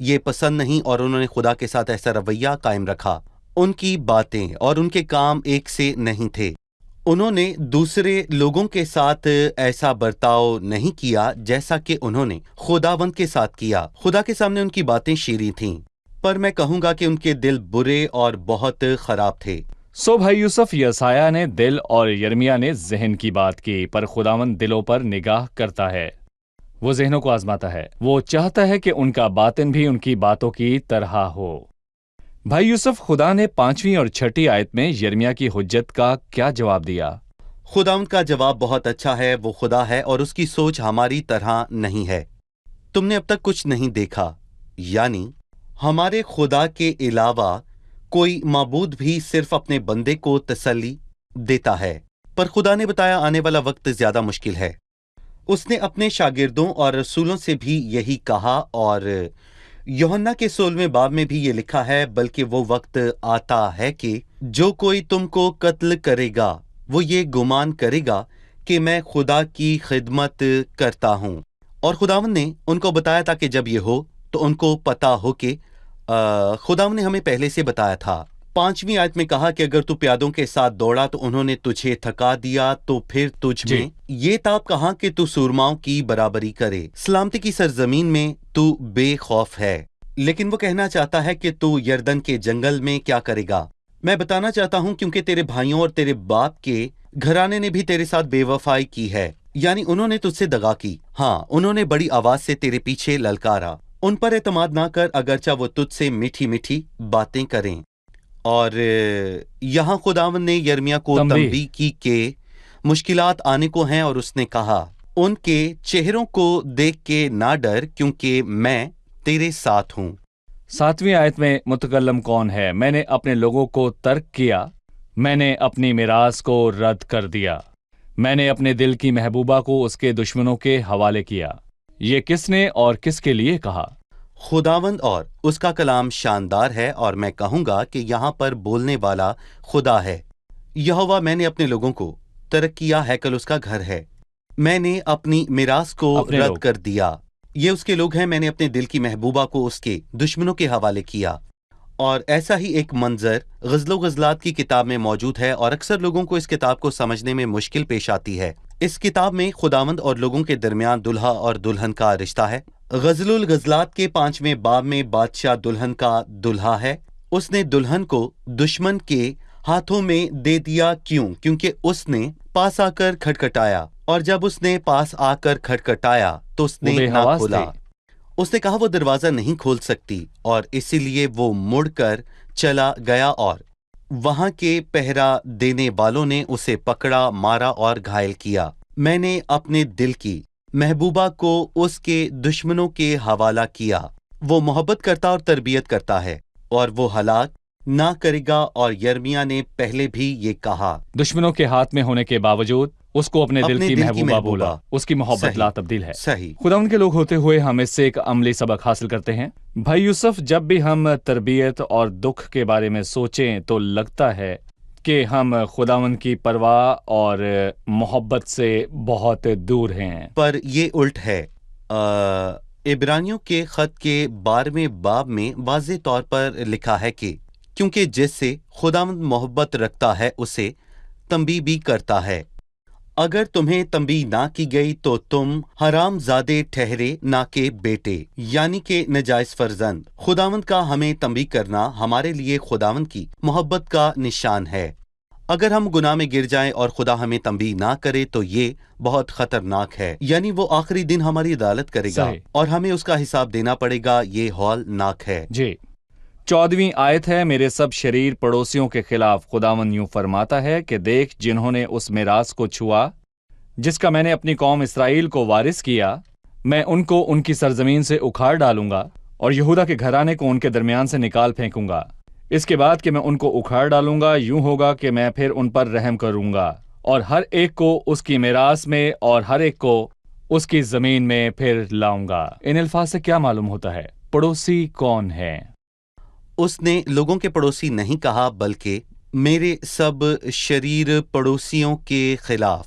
یہ پسند نہیں اور انہوں نے خدا کے ساتھ ایسا رویہ قائم رکھا۔ ان کی باتیں اور ان کے کام ایک سے نہیں تھے۔ انہوں نے دوسرے لوگوں کے ساتھ ایسا برتاؤ نہیں کیا جیسا کہ انہوں نے خداوند کے ساتھ کیا۔ خدا کے سامنے ان کی باتیں شیریں تھیں، پر میں کہوں گا کہ ان کے دل برے اور بہت خراب تھے۔ سو بھائی یوسف، یسایہ نے دل اور یرمیہ نے ذہن کی بات کی، پر خداوند دلوں پر نگاہ کرتا ہے، وہ ذہنوں کو آزماتا ہے، وہ چاہتا ہے کہ ان کا باطن بھی ان کی باتوں کی طرح ہو۔ بھائی یوسف، خدا نے 5ویں اور 6ٹھی آیت میں یرمیہ کی حجت کا کیا جواب دیا؟ خداوند کا جواب بہت اچھا ہے۔ وہ خدا ہے اور اس کی سوچ ہماری طرح نہیں ہے۔ تم نے اب تک کچھ نہیں دیکھا، یعنی ہمارے خدا کے علاوہ کوئی معبود بھی صرف اپنے بندے کو تسلی دیتا ہے، پر خدا نے بتایا آنے والا وقت زیادہ مشکل ہے۔ اس نے اپنے شاگردوں اور رسولوں سے بھی یہی کہا، اور یوحنا کے 16ویں باب میں بھی یہ لکھا ہے، بلکہ وہ وقت آتا ہے کہ جو کوئی تم کو قتل کرے گا وہ یہ گمان کرے گا کہ میں خدا کی خدمت کرتا ہوں۔ اور خداوند نے ان کو بتایا تھا کہ جب یہ ہو تو ان کو پتا ہو کہ خداوند نے ہمیں پہلے سے بتایا تھا۔ 5ویں آیت میں کہا کہ اگر تو پیادوں کے ساتھ دوڑا تو انہوں نے تجھے تھکا دیا، تو پھر تجھ میں یہ تاب کہاں کہ تو سورماؤں کی برابری کرے۔ سلامتی کی سرزمین میں تو بے خوف ہے، لیکن وہ کہنا چاہتا ہے کہ تو یردن کے جنگل میں کیا کرے گا۔ میں بتانا چاہتا ہوں کیونکہ تیرے بھائیوں اور تیرے باپ کے گھرانے نے بھی تیرے ساتھ بے وفائی کی ہے، یعنی انہوں نے تجھ سے دغا کی۔ ہاں، انہوں نے بڑی آواز سے تیرے پیچھے للکارا۔ ان پر اعتماد نہ کر، اگرچہ وہ تجھ سے میٹھی میٹھی باتیں کریں۔ اور یہاں خداوند نے یرمیہ کو تنبیہ کی کہ مشکلات آنے کو ہیں، اور اس نے کہا ان کے چہروں کو دیکھ کے نہ ڈر، کیونکہ میں تیرے ساتھ ہوں۔ 7ویں آیت میں متکلم کون ہے؟ میں نے اپنے لوگوں کو ترک کیا، میں نے اپنی میراث کو رد کر دیا، میں نے اپنے دل کی محبوبہ کو اس کے دشمنوں کے حوالے کیا۔ یہ کس نے اور کس کے لیے کہا؟ خداوند، اور اس کا کلام شاندار ہے، اور میں کہوں گا کہ یہاں پر بولنے والا خدا ہے۔ یہوہ، میں نے اپنے لوگوں کو ترک کیا، ہیکل اس کا گھر ہے۔ میں نے اپنی میراث کو رد کر دیا، یہ اس کے لوگ ہیں۔ میں نے اپنے دل کی محبوبہ کو اس کے دشمنوں کے حوالے کیا۔ اور ایسا ہی ایک منظر غزل و غزلات کی کتاب میں موجود ہے، اور اکثر لوگوں کو اس کتاب کو سمجھنے میں مشکل پیش آتی ہے۔ اس کتاب میں خداوند اور لوگوں کے درمیان دلہا اور دلہن کا رشتہ ہے۔ غزل الغزلات کے 5ویں باب میں بادشاہ دلہن کا دلہا ہے۔ اس نے دلہن کو دشمن کے ہاتھوں میں دے دیا۔ کیوں؟ کیونکہ اس نے پاس آ کر کھٹکھٹایا، اور جب اس نے پاس آ کر کھٹکھٹایا تو اس نے نہ کھولا۔ اس نے کہا وہ دروازہ نہیں کھول سکتی، اور اسی لیے وہ مڑ کر چلا گیا، اور وہاں کے پہرا دینے والوں نے اسے پکڑا، مارا اور گھائل کیا۔ میں نے اپنے دل کی محبوبہ کو اس کے دشمنوں کے حوالہ کیا۔ وہ محبت کرتا اور تربیت کرتا ہے، اور وہ ہلاک نہ کرے گا۔ اور یرمیہ نے پہلے بھی یہ کہا، دشمنوں کے ہاتھ میں ہونے کے باوجود اس کو اپنے دل کی محبوبہ بولا۔ اس کی محبت لا تبدیل ہے۔ صحیح۔ خدا ان کے لوگ ہوتے ہوئے ہم اس سے ایک عملی سبق حاصل کرتے ہیں۔ بھائی یوسف، جب بھی ہم تربیت اور دکھ کے بارے میں سوچیں تو لگتا ہے کہ ہم خداوند کی پرواہ اور محبت سے بہت دور ہیں، پر یہ الٹ ہے۔ عبرانیوں کے خط کے 12ویں باب میں واضح طور پر لکھا ہے کہ کیونکہ جس سے خداوند محبت رکھتا ہے اسے تنبیہ بھی کرتا ہے۔ اگر تمہیں تنبیہ نہ کی گئی تو تم حرام زادے ٹھہرے، نہ کہ بیٹے، یعنی کہ نجائز فرزند۔ خداوند کا ہمیں تنبیہ کرنا ہمارے لیے خداوند کی محبت کا نشان ہے۔ اگر ہم گناہ میں گر جائیں اور خدا ہمیں تنبیہ نہ کرے تو یہ بہت خطرناک ہے، یعنی وہ آخری دن ہماری عدالت کرے گا اور ہمیں اس کا حساب دینا پڑے گا۔ یہ ہولناک ہے۔ جی، 14ویں آیت ہے، میرے سب شریر پڑوسیوں کے خلاف خداوند یوں فرماتا ہے کہ دیکھ، جنہوں نے اس میراث کو چھوا جس کا میں نے اپنی قوم اسرائیل کو وارث کیا، میں ان کو ان کی سرزمین سے اکھاڑ ڈالوں گا، اور یہودا کے گھرانے کو ان کے درمیان سے نکال پھینکوں گا۔ اس کے بعد کہ میں ان کو اکھاڑ ڈالوں گا، یوں ہوگا کہ میں پھر ان پر رحم کروں گا، اور ہر ایک کو اس کی میراث میں اور ہر ایک کو اس کی زمین میں پھر لاؤں گا۔ ان الفاظ سے کیا معلوم ہوتا ہے؟ پڑوسی کون ہے؟ اس نے لوگوں کے پڑوسی نہیں کہا، بلکہ میرے سب شریر پڑوسیوں کے خلاف۔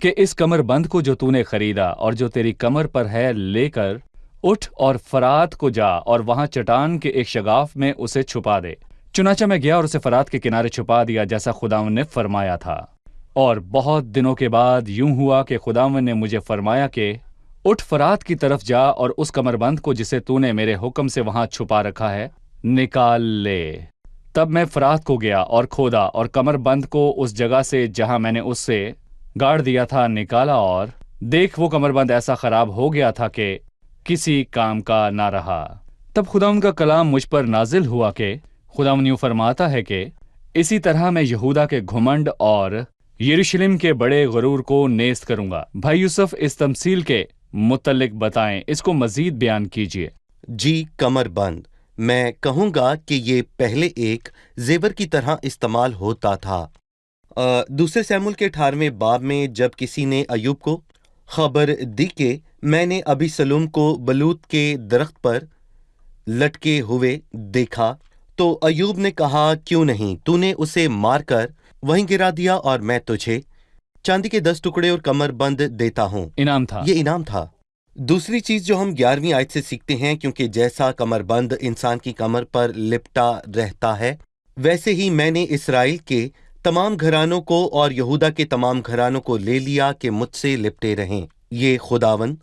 کہ اس کمر بند کو جو تو نے خریدا اور جو تیری کمر پر ہے لے کر اٹھ اور فرات کو جا اور وہاں چٹان کے ایک شگاف میں اسے چھپا دے۔ چنانچہ میں گیا اور اسے فرات کے کنارے چھپا دیا جیسا خداوند نے فرمایا تھا۔ اور بہت دنوں کے بعد یوں ہوا کہ خداوند نے مجھے فرمایا کہ اٹھ فرات کی طرف جا اور اس کمر بند کو جسے تو نے میرے حکم سے وہاں چھپا رکھا ہے نکال لے۔ تب میں فرات کو گیا اور کھودا اور کمر بند کو اس جگہ سے جہاں میں نے اس سے گاڑ دیا تھا نکالا، اور دیکھ وہ کمر بند ایسا خراب ہو گیا تھا کہ کسی کام کا نہ رہا۔ تب خداوند کا کلام مجھ پر نازل ہوا کہ خداوند یوں فرماتا ہے کہ اسی طرح میں یہودا کے گھمنڈ اور یروشلم کے بڑے غرور کو نیست کروں گا۔ بھائی یوسف اس تمثیل کے متعلق بتائیں، اس کو مزید بیان کیجیے۔ جی، کمر بند، میں کہوں گا کہ یہ پہلے ایک زیور کی طرح استعمال ہوتا تھا۔ دوسرے سیموئیل کے 18ویں باب میں جب کسی نے ایوب کو خبر دی کہ میں نے ابھی سلوم کو بلوت کے درخت پر لٹکے ہوئے دیکھا، تو ایوب نے کہا کیوں نہیں تو نے اسے مار کر وہیں گرا دیا، اور میں تجھے چاندی کے 10 ٹکڑے اور کمر بند دیتا ہوں۔ انعام تھا، یہ انعام تھا۔ دوسری چیز جو ہم 11ویں آیت سے سیکھتے ہیں، کیونکہ جیسا کمر بند انسان کی کمر پر لپٹا رہتا ہے، ویسے ہی میں نے اسرائیل کے تمام گھرانوں کو اور یہودا کے تمام گھرانوں کو لے لیا کہ مجھ سے لپٹے رہیں۔ یہ خداوند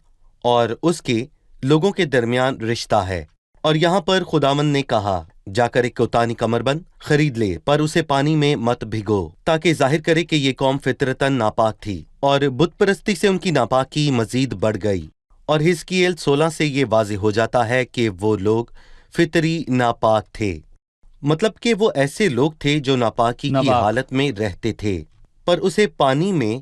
اور اس کے لوگوں کے درمیان رشتہ ہے۔ اور یہاں پر خداوند نے کہا جا کر ایک کوتانی کمر بند خرید لے، پر اسے پانی میں مت بھگو، تاکہ ظاہر کرے کہ یہ قوم فطرتاً ناپاک تھی، اور بت پرستی سے ان کی ناپاکی مزید بڑھ گئی۔ اور حزقییل 16 سے یہ واضح ہو جاتا ہے کہ وہ لوگ فطری ناپاک تھے، مطلب کہ وہ ایسے لوگ تھے جو ناپاکی کی حالت میں رہتے تھے۔ پر اسے پانی میں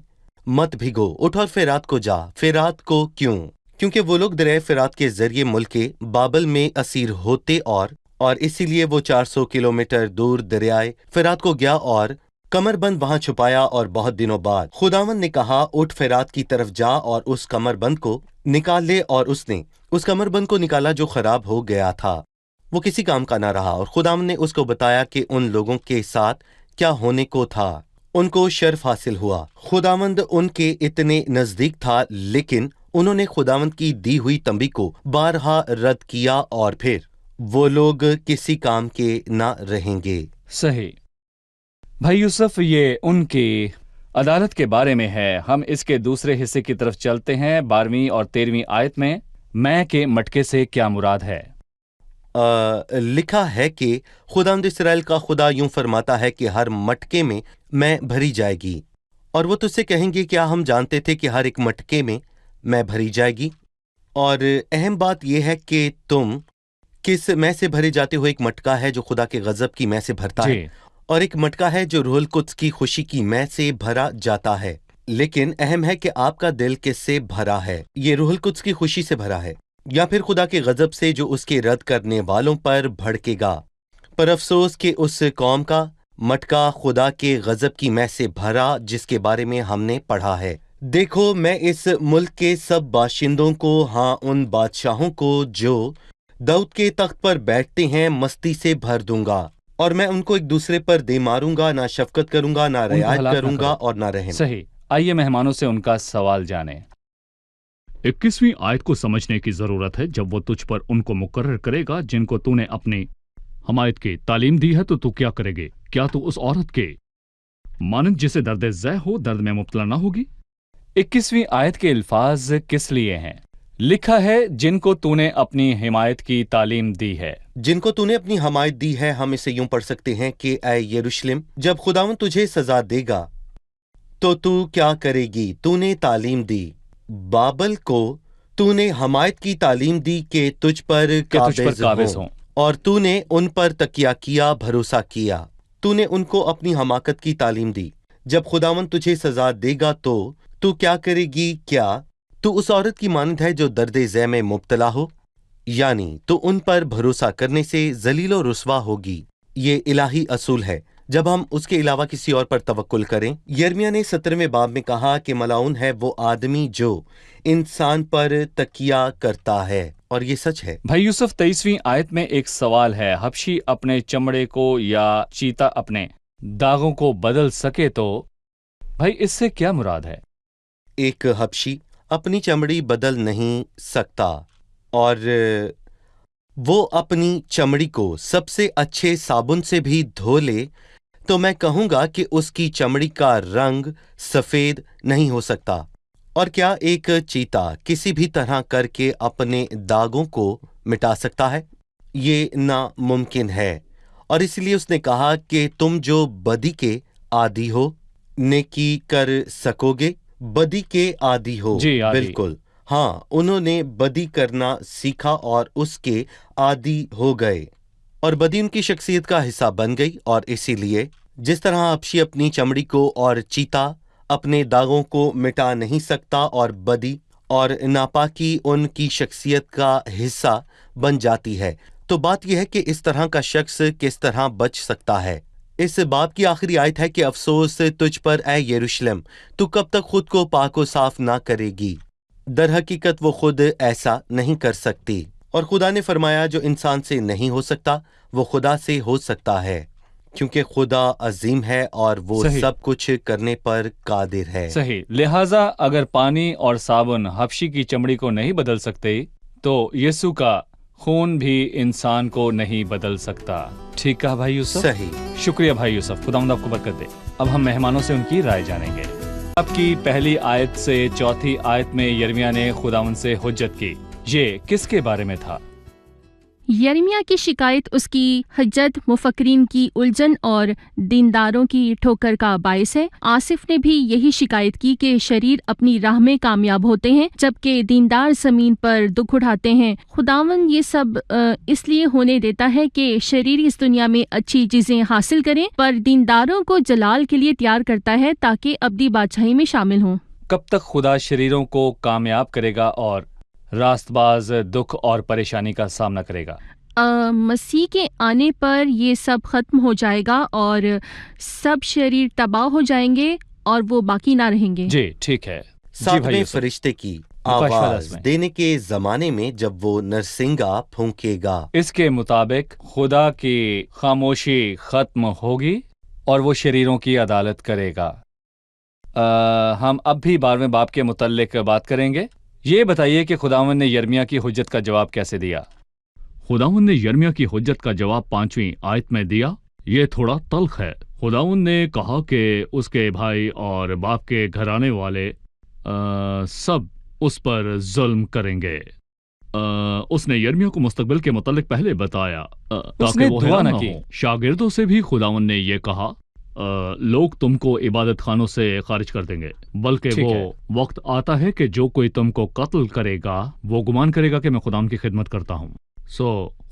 مت بھگو، اٹھ اور فرات کو جا۔ فرات کو کیوں؟ کیونکہ وہ لوگ دریائے فرات کے ذریعے ملک بابل میں اسیر ہوتے، اور اسی لیے وہ 400 کلومیٹر دور دریائے فرات کو گیا اور کمر بند وہاں چھپایا، اور بہت دنوں بعد خداوند نے کہا اٹھ فرات کی طرف جا اور اس کمر بند کو نکال لے، اور اس نے اس کمر بند کو نکالا جو خراب ہو گیا تھا، وہ کسی کام کا نہ رہا۔ اور خداوند نے اس کو بتایا کہ ان لوگوں کے ساتھ کیا ہونے کو تھا، ان کو شرف حاصل ہوا۔ خداوند ان کے اتنے نزدیک تھا، لیکن انہوں نے خداوند کی دی ہوئی تنبیہ کو بارہا رد کیا، اور پھر وہ لوگ کسی کام کے نہ رہیں گے۔ صحیح۔ بھائی یوسف، یہ ان کی عدالت کے بارے میں ہے۔ ہم اس کے دوسرے حصے کی طرف چلتے ہیں۔ 12ویں اور 13ویں آیت میں کے مٹکے سے کیا مراد ہے؟ لکھا ہے کہ خداوند اسرائیل کا خدا یوں فرماتا ہے کہ ہر مٹکے میں بھری جائے گی، اور وہ تجھ سے کہیں گے کیا ہم جانتے تھے کہ ہر ایک مٹکے میں بھری جائے گی؟ اور اہم بات یہ ہے کہ تم کس میں سے بھرے جاتے ہو۔ ایک مٹکا ہے جو خدا کے غضب کی میں سے بھرتا ہے، اور ایک مٹکا ہے جو روح القدس کی خوشی کی میں سے بھرا جاتا ہے۔ لیکن اہم ہے کہ آپ کا دل کس سے بھرا ہے؟ یہ روح القدس کی خوشی سے بھرا ہے، یا پھر خدا کے غضب سے جو اس کے رد کرنے والوں پر بھڑکے گا؟ پر افسوس کہ اس قوم کا مٹکا خدا کے غضب کی میں سے بھرا، جس کے بارے میں ہم نے پڑھا ہے۔ دیکھو، میں اس ملک کے سب باشندوں کو، ہاں ان بادشاہوں کو جو داؤد کے تخت پر بیٹھتے ہیں، مستی سے بھر دوں گا، اور میں ان کو ایک دوسرے پر دے ماروں گا، نہ شفقت کروں گا، نہ رعایت کروں گا، اور نہ رحم۔ صحیح۔ آئیے مہمانوں سے ان کا سوال جانیں۔ 21ویں آیت کو سمجھنے کی ضرورت ہے۔ جب وہ تجھ پر ان کو مقرر کرے گا جن کو تو نے اپنی حمایت کی تعلیم دی ہے، تو تو کیا کرے گے؟ کیا تو اس عورت کے مانند جسے درد ذہ ہو درد میں مبتلا نہ ہوگی؟ 21ویں آیت کے الفاظ کس لیے ہیں؟ لکھا ہے جن کو تو نے اپنی حمایت کی تعلیم دی ہے۔ جن کو تو نے اپنی حمایت دی ہے، ہم اسے یوں پڑھ سکتے ہیں کہ اے یروشلم، جب خداوند تجھے سزا دے گا تو کیا کرے گی؟ تو نے تعلیم دی، بابل کو تو نے حمایت کی تعلیم دی کہ تجھ پر قابض ہوں، اور تو نے ان پر تکیہ کیا، بھروسہ کیا۔ تو نے ان کو اپنی حماقت کی تعلیم دی۔ جب خداوند تجھے سزا دے گا تو کیا کرے گی؟ کیا تو اس عورت کی مانند ہے جو درد ذہ میں مبتلا ہو؟ یعنی تو ان پر بھروسہ کرنے سے ذلیل و رسوا ہوگی۔ یہ الہی اصول ہے جب ہم اس کے علاوہ کسی اور پر توکل کریں۔ یرمیہ نے 17ویں باب میں کہا کہ ملعون ہے وہ آدمی جو انسان پر تکیہ کرتا ہے، اور یہ سچ ہے۔ بھائی یوسف، 23ویں آیت میں ایک سوال ہے۔ حبشی اپنے چمڑے کو یا چیتا اپنے داغوں کو بدل سکے تو بھائی اس سے کیا مراد ہے؟ ایک حبشی اپنی چمڑی بدل نہیں سکتا اور وہ اپنی چمڑی کو سب سے اچھے صابن سے بھی دھو لے تو میں کہوں گا کہ اس کی چمڑی کا رنگ سفید نہیں ہو سکتا۔ اور کیا ایک چیتا کسی بھی طرح کر کے اپنے داغوں کو مٹا سکتا ہے؟ یہ ناممکن ہے۔ اور اس لیے اس نے کہا کہ تم جو بدی کے عادی ہو نیکی کر سکو گے؟ بدی کے عادی ہو؟ جی عادی۔ بالکل ہاں، انہوں نے بدی کرنا سیکھا اور اس کے عادی ہو گئے اور بدی ان کی شخصیت کا حصہ بن گئی۔ اور اسی لیے جس طرح حبشی اپنی چمڑی کو اور چیتا اپنے داغوں کو مٹا نہیں سکتا اور بدی اور ناپاکی ان کی شخصیت کا حصہ بن جاتی ہے، تو بات یہ ہے کہ اس طرح کا شخص کس طرح بچ سکتا ہے۔ اس باب کی آخری آیت ہے کہ افسوس تجھ پر اے یروشلم، تو کب تک خود کو پاک و صاف نہ کرے گی؟ در حقیقت وہ خود ایسا نہیں کر سکتی، اور خدا نے فرمایا جو انسان سے نہیں ہو سکتا وہ خدا سے ہو سکتا ہے، کیونکہ خدا عظیم ہے اور وہ صحیح۔ سب کچھ کرنے پر قادر ہے۔ صحیح۔ لہٰذا اگر پانی اور صابن حبشی کی چمڑی کو نہیں بدل سکتے تو یسوع کا خون بھی انسان کو نہیں بدل سکتا۔ ٹھیک کہا بھائی یوسف؟ صحیح۔ شکریہ بھائی یوسف، خداوند آپ کو برکت دے۔ اب ہم مہمانوں سے ان کی رائے جانیں گے۔ اب کی پہلی آیت سے چوتھی آیت میں یرمیہ نے خداوند سے حجت کی، یہ کس کے بارے میں تھا؟ یرمیہ کی شکایت اس کی حجت، مفکرین کی الجھن اور دینداروں کی ٹھوکر کا باعث ہے۔ آصف نے بھی یہی شکایت کی کہ شریر اپنی راہ میں کامیاب ہوتے ہیں جبکہ دیندار زمین پر دکھ اٹھاتے ہیں۔ خداوند یہ سب اس لیے ہونے دیتا ہے کہ شریر اس دنیا میں اچھی چیزیں حاصل کریں، پر دینداروں کو جلال کے لیے تیار کرتا ہے تاکہ ابدی بادشاہی میں شامل ہوں۔ کب تک خدا شریروں کو کامیاب کرے گا اور راست باز دکھ اور پریشانی کا سامنا کرے گا؟ مسیح کے آنے پر یہ سب ختم ہو جائے گا اور سب شریر تباہ ہو جائیں گے اور وہ باقی نہ رہیں گے۔ جی ٹھیک ہے۔ ساتویں فرشتے کی آواز دینے کے زمانے میں جب وہ نرسنگا پھونکے گا، اس کے مطابق خدا کی خاموشی ختم ہوگی اور وہ شریروں کی عدالت کرے گا۔ ہم اب بھی 12ویں باب کے متعلق بات کریں گے۔ یہ بتائیے کہ خداوند نے یرمیہ کی حجت کا جواب کیسے دیا؟ خداوند نے یرمیہ کی حجت کا جواب 5ویں آیت میں دیا۔ یہ تھوڑا تلخ ہے۔ خداوند نے کہا کہ اس کے بھائی اور باپ کے گھرانے والے سب اس پر ظلم کریں گے۔ اس نے یرمیہ کو مستقبل کے متعلق پہلے بتایا تاکہ وہ حیران نہ ہو۔ شاگردوں سے بھی خداوند نے یہ کہا لوگ تم کو عبادت خانوں سے خارج کر دیں گے، بلکہ وہ وقت آتا ہے کہ جو کوئی تم کو قتل کرے گا وہ گمان کرے گا کہ میں خدا کی خدمت کرتا ہوں۔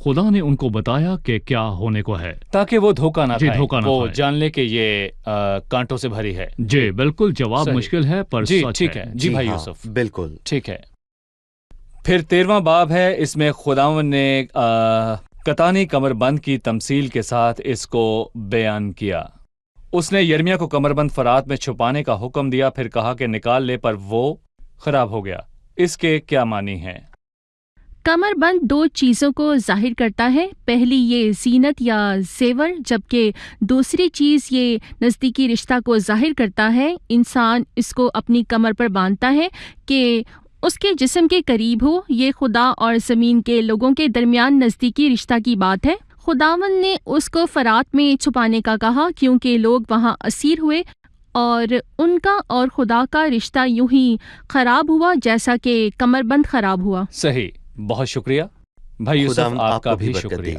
خدا نے ان کو بتایا کہ کیا ہونے کو ہے تاکہ وہ دھوکہ نہ کھائیں، وہ جان لے کہ یہ کانٹوں سے بھری ہے۔ جی بالکل، جواب مشکل ہے پر جی سچ ٹھیک ہے۔ جی بھائی یوسف بالکل ٹھیک ہے۔ پھر 13واں باب ہے، اس میں خداوند نے کتانی کمر بند کی تمثیل کے ساتھ اس کو بیان کیا۔ اس نے یرمیہ کو کمر بند فرات میں چھپانے کا حکم دیا، پھر کہا کہ نکال لے، پر وہ خراب ہو گیا۔ اس کے کیا معنی ہیں؟ کمر بند دو چیزوں کو ظاہر کرتا ہے، پہلی یہ زینت یا زیور، جبکہ دوسری چیز یہ نزدیکی رشتہ کو ظاہر کرتا ہے۔ انسان اس کو اپنی کمر پر باندھتا ہے کہ اس کے جسم کے قریب ہو۔ یہ خدا اور زمین کے لوگوں کے درمیان نزدیکی رشتہ کی بات ہے۔ خداوند نے اس کو فرات میں چھپانے کا کہا کیونکہ لوگ وہاں اسیر ہوئے اور ان کا اور خدا کا رشتہ یوں ہی خراب ہوا جیسا کہ کمر بند خراب ہوا۔ صحیح، بہت شکریہ بھائی یوسف، آپ کا بھی شکریہ۔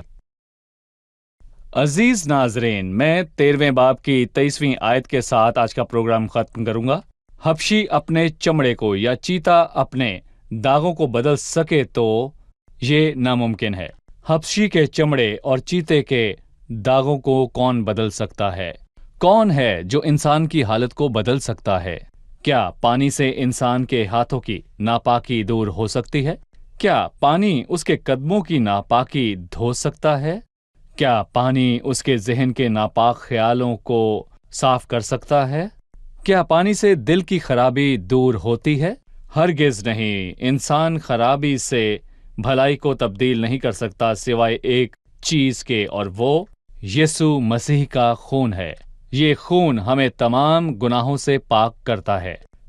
عزیز ناظرین، میں 13ویں باب کی 23ویں آیت کے ساتھ آج کا پروگرام ختم کروں گا۔ حبشی اپنے چمڑے کو یا چیتا اپنے داغوں کو بدل سکے تو یہ ناممکن ہے۔ حبشی کے چمڑے اور چیتے کے داغوں کو کون بدل سکتا ہے؟ کون ہے جو انسان کی حالت کو بدل سکتا ہے؟ کیا پانی سے انسان کے ہاتھوں کی ناپاکی دور ہو سکتی ہے؟ کیا پانی اس کے قدموں کی ناپاکی دھو سکتا ہے؟ کیا پانی اس کے ذہن کے ناپاک خیالوں کو صاف کر سکتا ہے؟ کیا پانی سے دل کی خرابی دور ہوتی ہے؟ ہرگز نہیں۔ انسان خرابی سے بھلائی کو تبدیل نہیں کر سکتا سوائے ایک چیز کے، اور وہ یسوع مسیح کا خون ہے۔ یہ خون ہمیں تمام گناہوں سے پاک کرتا ہے۔